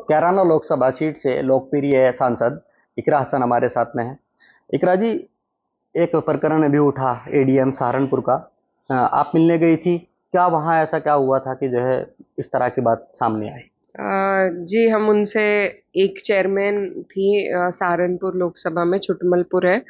Kairana Lok Sabha seat से लोकप्रिय सांसद इकरा हसन हमारे साथ में है। इकरा जी, एक प्रकरण अभी उठा एडीएम सहारनपुर का। आप मिलने गई थी, क्या वहाँ ऐसा क्या हुआ था कि जो है इस तरह की बात सामने आई? जी, हम उनसे एक चेयरमैन थी सहारनपुर लोकसभा में, छुटमलपुर है,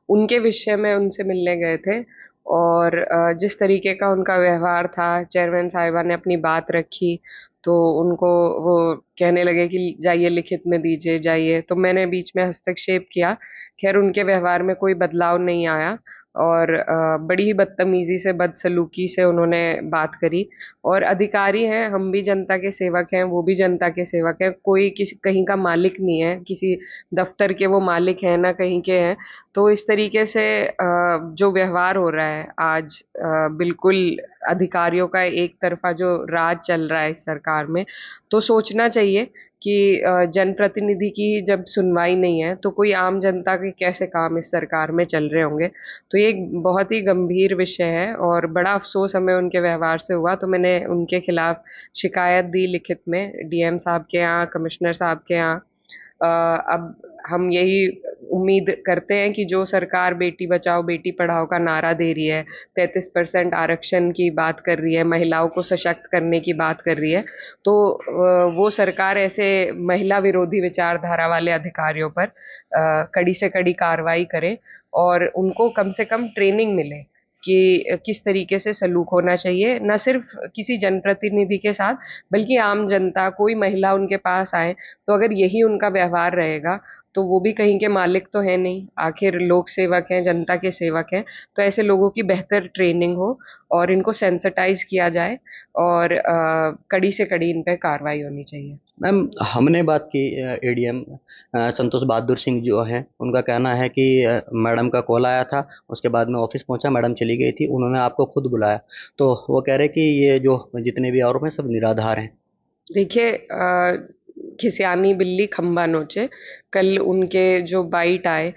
उनके विषय में उनसे मिलने गए थे। और जिस तरीके का उनका व्यवहार था, चेयरमैन साहिबा ने अपनी बात रखी, तो उनको वो कहने लगे कि जाइए लिखित में दीजिए, जाइए। तो मैंने बीच में हस्तक्षेप किया। खैर, उनके व्यवहार में कोई बदलाव नहीं आया और बड़ी ही बदतमीजी से, बदसलूकी से उन्होंने बात करी। और अधिकारी हैं, हम भी जनता के सेवक हैं, वो भी जनता के सेवक हैं, कोई किसी कहीं का मालिक नहीं है, किसी दफ्तर के वो मालिक हैं ना कहीं के हैं। तो इस तरीके से जो व्यवहार हो रहा है आज, बिल्कुल अधिकारियों का एक तरफा जो राज चल रहा है इस सरकार में, तो सोचना चाहिए कि जनप्रतिनिधि की जब सुनवाई नहीं है तो कोई आम जनता के कैसे काम इस सरकार में चल रहे होंगे। तो ये एक बहुत ही गंभीर विषय है और बड़ा अफसोस हमें उनके व्यवहार से हुआ। तो मैंने उनके खिलाफ शिकायत दी लिखित में, डीएम साहब के यहाँ, कमिश्नर साहब के यहाँ। अब हम यही उम्मीद करते हैं कि जो सरकार बेटी बचाओ बेटी पढ़ाओ का नारा दे रही है, 33% आरक्षण की बात कर रही है, महिलाओं को सशक्त करने की बात कर रही है, तो वो सरकार ऐसे महिला विरोधी विचारधारा वाले अधिकारियों पर कड़ी से कड़ी कार्रवाई करे और उनको कम से कम ट्रेनिंग मिले कि किस तरीके से सलूक होना चाहिए, न सिर्फ किसी जनप्रतिनिधि के साथ बल्कि आम जनता, कोई महिला उनके पास आए तो अगर यही उनका व्यवहार रहेगा तो वो भी कहीं के मालिक तो है नहीं, आखिर लोक सेवक हैं, जनता के सेवक हैं। तो ऐसे लोगों की बेहतर ट्रेनिंग हो और इनको सेंसिटाइज किया जाए और कड़ी से कड़ी इन पे कार्रवाई होनी चाहिए। मैम, हमने बात की एडीएम संतोष बहादुर सिंह जो हैं, उनका कहना है कि मैडम का कॉल आया था, उसके बाद में ऑफिस पहुंचा, मैडम चली गई थी, उन्होंने आपको खुद बुलाया। तो वो कह रहे कि ये जो जितने भी आरोप हैं सब निराधार हैं। देखिए, खिसियानी बिल्ली खम्बा नोचे। कल उनके जो बाइट आए,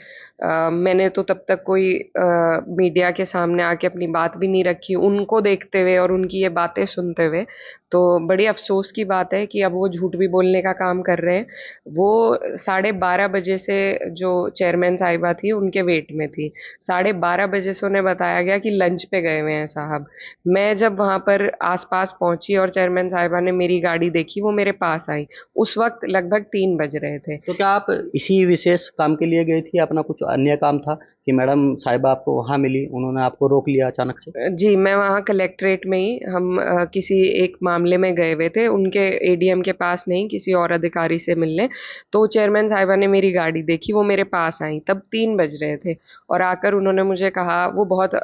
मैंने तो तब तक कोई मीडिया के सामने आके अपनी बात भी नहीं रखी। उनको देखते हुए और उनकी ये बातें सुनते हुए तो बड़ी अफसोस की बात है कि अब वो झूठ भी बोलने का काम कर रहे हैं। वो 12:30 बजे से जो चेयरमैन साहिबा थी उनके वेट में थी। 12:30 बजे से उन्हें बताया गया कि लंच पे गए हुए हैं साहब। मैं जब वहां पर आसपास पहुंची और चेयरमैन साहिबा ने मेरी गाड़ी देखी, वो मेरे पास आई, उस वक्त लगभग 3 बज रहे थे। तो क्या आप इसी विशेष काम के लिए गई थी, अपना कुछ अन्य काम था कि मैडम साहिबा आपको वहां मिली, उन्होंने आपको रोक लिया अचानक से? जी, मैं वहाँ कलेक्ट्रेट में ही, हम किसी एक मामले में गए हुए थे, उनके एडीएम के पास नहीं, किसी और अधिकारी से मिलने। तो चेयरमैन साहिबा ने मेरी गाड़ी देखी, वो मेरे पास आई, तब 3 बज रहे थे। और आकर उन्होंने मुझे कहा, वो बहुत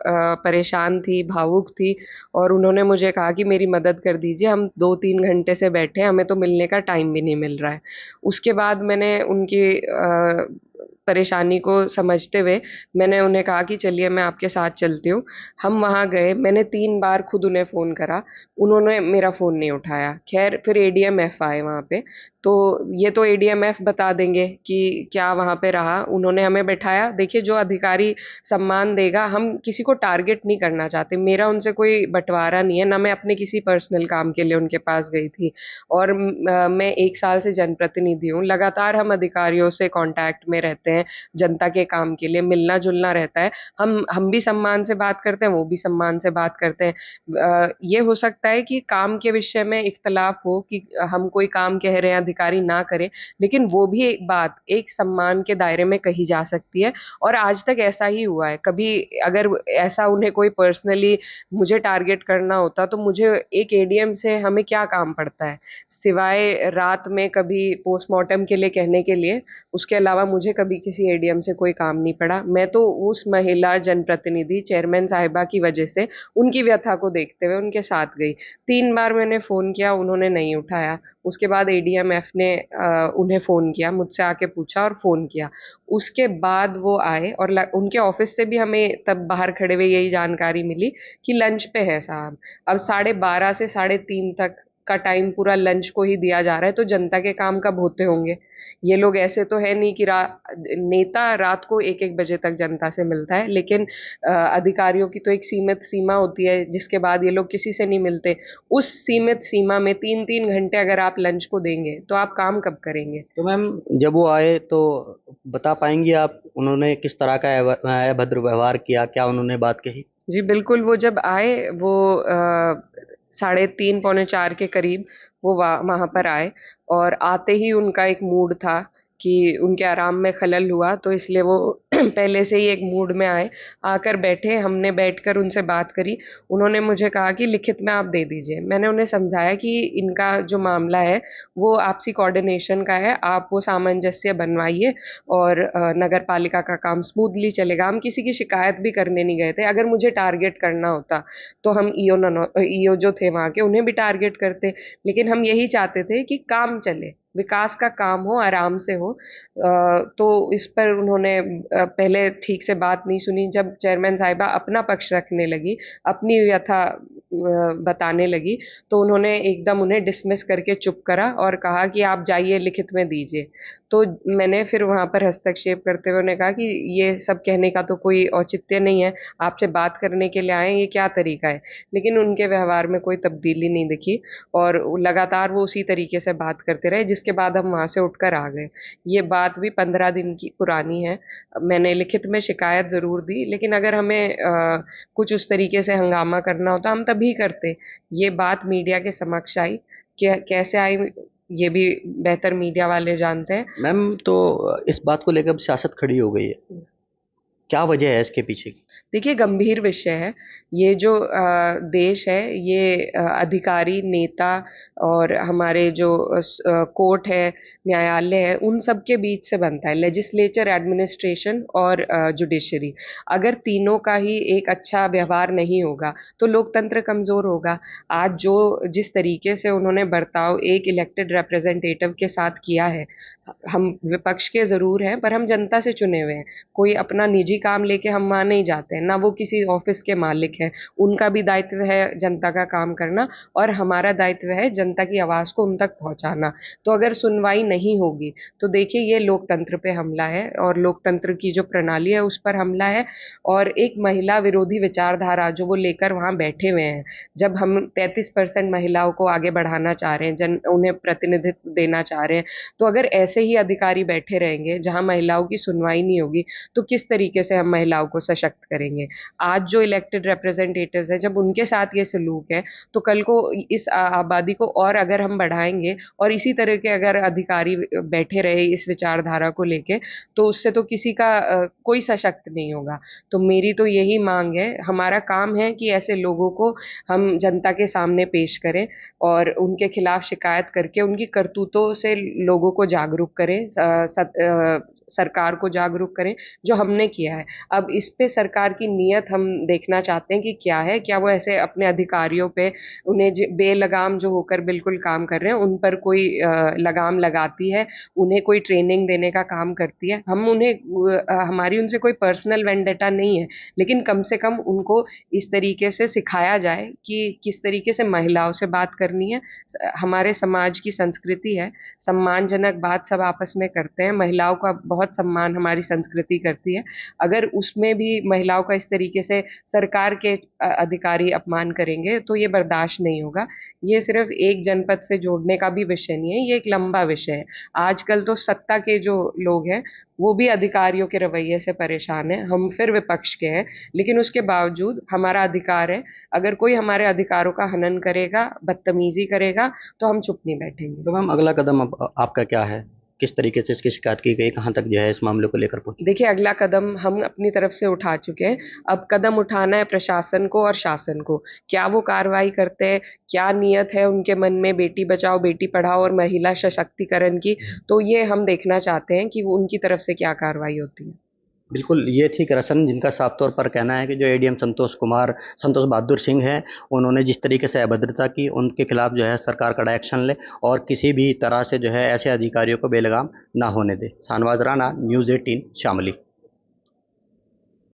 परेशान थी, भावुक थी, और उन्होंने मुझे कहा कि मेरी मदद कर दीजिए, हम 2-3 घंटे से बैठे हैं, हमें तो मिलने का टाइम भी नहीं मिल रहा है। उसके बाद मैंने उनकी परेशानी को समझते हुए मैंने उन्हें कहा कि चलिए मैं आपके साथ चलती हूँ। हम वहाँ गए, मैंने 3 बार खुद उन्हें फ़ोन करा, उन्होंने मेरा फ़ोन नहीं उठाया। खैर, फिर एडीएमएफ आए वहाँ पे, तो ये तो एडीएमएफ बता देंगे कि क्या वहाँ पे रहा। उन्होंने हमें बैठाया। देखिए, जो अधिकारी सम्मान देगा, हम किसी को टारगेट नहीं करना चाहते, मेरा उनसे कोई बंटवारा नहीं है, ना मैं अपने किसी पर्सनल काम के लिए उनके पास गई थी। और मैं 1 साल से जनप्रतिनिधि हूँ, लगातार हम अधिकारियों से कांटेक्ट में रहते हैं, जनता के काम के लिए मिलना जुलना रहता है। हम भी सम्मान से बात करते हैं, वो भी सम्मान से बात करते हैं। ये हो सकता है कि काम के विषय में इख्तलाफ हो कि हम कोई काम कह रहे हैं, अधिकारी ना करे, लेकिन वो भी एक बात एक सम्मान के दायरे में कही जा सकती है। और आज तक ऐसा ही हुआ है। कभी अगर ऐसा उन्हें कोई पर्सनली मुझे टारगेट करना होता तो मुझे एक एडीएम से हमें क्या काम पड़ता है, सिवाय रात में कभी पोस्टमार्टम के लिए कहने के लिए। उसके अलावा मुझे कभी किसी एडीएम से कोई काम नहीं पड़ा। मैं तो उस महिला जनप्रतिनिधि चेयरमैन साहिबा की वजह से उनकी व्यथा को देखते हुए उनके साथ गई। 3 बार मैंने फ़ोन किया, उन्होंने नहीं उठाया। उसके बाद एडीएमएफ ने उन्हें फ़ोन किया, मुझसे आके पूछा और फ़ोन किया। उसके बाद वो आए और उनके ऑफिस से भी हमें तब बाहर खड़े हुए यही जानकारी मिली कि लंच पे है साहब। अब 12:30 से 3:30 तक का टाइम पूरा लंच को ही दिया जा रहा है, तो जनता के काम कब होते होंगे? ये लोग ऐसे तो है नहीं कि नेता रात को 1-1 बजे तक जनता से मिलता है, लेकिन अधिकारियों की तो एक सीमित सीमा होती है जिसके बाद ये लोग किसी से नहीं मिलते। उस सीमित सीमा में 3-3 घंटे अगर आप लंच को देंगे तो आप काम कब करेंगे? तो मैम, जब वो आए तो बता पाएंगी आप, उन्होंने किस तरह का अभद्र व्यवहार किया, क्या उन्होंने बात कही? जी बिल्कुल, वो जब आए वो 3:30 पौने 4 के करीब वो वहां पर आए, और आते ही उनका एक मूड था कि उनके आराम में खलल हुआ, तो इसलिए वो पहले से ही एक मूड में आए। आकर बैठे, हमने बैठकर उनसे बात करी। उन्होंने मुझे कहा कि लिखित में आप दे दीजिए। मैंने उन्हें समझाया कि इनका जो मामला है वो आपसी कोऑर्डिनेशन का है, आप वो सामंजस्य बनवाइए और नगर पालिका का काम स्मूथली चलेगा। हम किसी की शिकायत भी करने नहीं गए थे। अगर मुझे टारगेट करना होता तो हम ईओ जो थे वहाँ के, उन्हें भी टारगेट करते, लेकिन हम यही चाहते थे कि काम चले, विकास का काम हो, आराम से हो। तो इस पर उन्होंने पहले ठीक से बात नहीं सुनी। जब चेयरमैन साहिबा अपना पक्ष रखने लगी, अपनी व्यथा बताने लगी, तो उन्होंने एकदम उन्हें डिसमिस करके चुप करा और कहा कि आप जाइए, लिखित में दीजिए। तो मैंने फिर वहां पर हस्तक्षेप करते हुए उन्हें कहा कि ये सब कहने का तो कोई औचित्य नहीं है, आपसे बात करने के लिए आए, ये क्या तरीका है? लेकिन उनके व्यवहार में कोई तब्दीली नहीं दिखी और लगातार वो उसी तरीके से बात करते रहे, जिसके बाद हम वहां से उठकर आ गए। ये बात भी 15 दिन की पुरानी है। मैंने लिखित में शिकायत जरूर दी, लेकिन अगर हमें कुछ उस तरीके से हंगामा करना होता हम तभी करते। ये बात मीडिया के समक्ष आई, कैसे आई ये भी बेहतर मीडिया वाले जानते हैं। मैम, तो इस बात को लेकर अब सियासत खड़ी हो गई है, क्या वजह है इसके पीछे की? देखिए, गंभीर विषय है। ये जो देश है, ये अधिकारी, नेता और हमारे जो कोर्ट है, न्यायालय है, उन सब के बीच से बनता है। लेजिस्लेचर, एडमिनिस्ट्रेशन और जुडिशरी। अगर तीनों का ही एक अच्छा व्यवहार नहीं होगा तो लोकतंत्र कमजोर होगा। आज जो जिस तरीके से उन्होंने बर्ताव एक इलेक्टेड रिप्रेजेंटेटिव के साथ किया है, हम विपक्ष के जरूर हैं पर हम जनता से चुने हुए हैं। कोई अपना निजी काम लेके हम वहां नहीं जाते हैं, ना वो किसी ऑफिस के मालिक हैं। उनका भी दायित्व है जनता का काम करना, और हमारा दायित्व है जनता की आवाज को उन तक पहुंचाना। तो अगर सुनवाई नहीं होगी तो देखिए, ये लोकतंत्र पे हमला है और लोकतंत्र की जो प्रणाली है उस पर हमला है। और एक महिला विरोधी विचारधारा जो वो लेकर वहां बैठे हुए हैं, जब हम 33% महिलाओं को आगे बढ़ाना चाह रहे हैं, उन्हें प्रतिनिधित्व देना चाह रहे हैं, तो अगर ऐसे ही अधिकारी बैठे रहेंगे जहां महिलाओं की सुनवाई नहीं होगी, तो किस तरीके से हम महिलाओं को सशक्त करेंगे? आज जो इलेक्टेड रिप्रेजेंटेटिव्स हैं, जब उनके साथ ये सलूक है, तो कल को इस आबादी को और अगर हम बढ़ाएंगे और इसी तरह के अगर अधिकारी बैठे रहे इस विचारधारा को लेके, तो उससे तो किसी का कोई सशक्त नहीं होगा। तो मेरी तो यही मांग है, हमारा काम है कि ऐसे लोगों को हम जनता के सामने पेश करें और उनके खिलाफ शिकायत करके उनकी करतूतों से लोगों को जागरूक करें, सरकार को जागरूक करें, जो हमने किया है। अब इस पे सरकार की नीयत हम देखना चाहते हैं कि क्या है। क्या वो ऐसे अपने अधिकारियों पे, उन्हें बेलगाम जो होकर बिल्कुल काम कर रहे हैं उन पर कोई लगाम लगाती है, उन्हें कोई ट्रेनिंग देने का काम करती है? हम उन्हें हमारी उनसे कोई पर्सनल वेंडेटा नहीं है, लेकिन कम से कम उनको इस तरीके से सिखाया जाए कि किस तरीके से महिलाओं से बात करनी है। हमारे समाज की संस्कृति है, सम्मानजनक बात सब आपस में करते हैं, महिलाओं का बहुत सम्मान हमारी संस्कृति करती है। अगर उसमें भी महिलाओं का इस तरीके से सरकार के अधिकारी अपमान करेंगे तो ये बर्दाश्त नहीं होगा। ये सिर्फ एक जनपद से जोड़ने का भी विषय नहीं है, ये एक लंबा विषय है। आजकल तो सत्ता के जो लोग हैं वो भी अधिकारियों के रवैये से परेशान है। हम फिर विपक्ष के हैं, लेकिन उसके बावजूद हमारा अधिकार है। अगर कोई हमारे अधिकारों का हनन करेगा, बदतमीजी करेगा, तो हम चुप नहीं बैठेंगे। तो मैम, अगला कदम अब आपका क्या है? किस तरीके से इसकी शिकायत की गई, कहाँ तक जो है इस मामले को लेकर पहुंची? देखिए, अगला कदम हम अपनी तरफ से उठा चुके हैं। अब कदम उठाना है प्रशासन को और शासन को। क्या वो कार्रवाई करते हैं, क्या नियत है उनके मन में बेटी बचाओ बेटी पढ़ाओ और महिला सशक्तिकरण की, तो ये हम देखना चाहते हैं कि वो उनकी तरफ से क्या कार्रवाई होती है। बिल्कुल, ये थी रसन, जिनका साफ तौर पर कहना है कि जो एडीएम संतोष बहादुर सिंह हैं, उन्होंने जिस तरीके से अभद्रता की, उनके खिलाफ जो है सरकार कड़ा एक्शन ले और किसी भी तरह से जो है ऐसे अधिकारियों को बेलगाम ना होने दे। शाहनवाज राणा, न्यूज़ 18, शामली।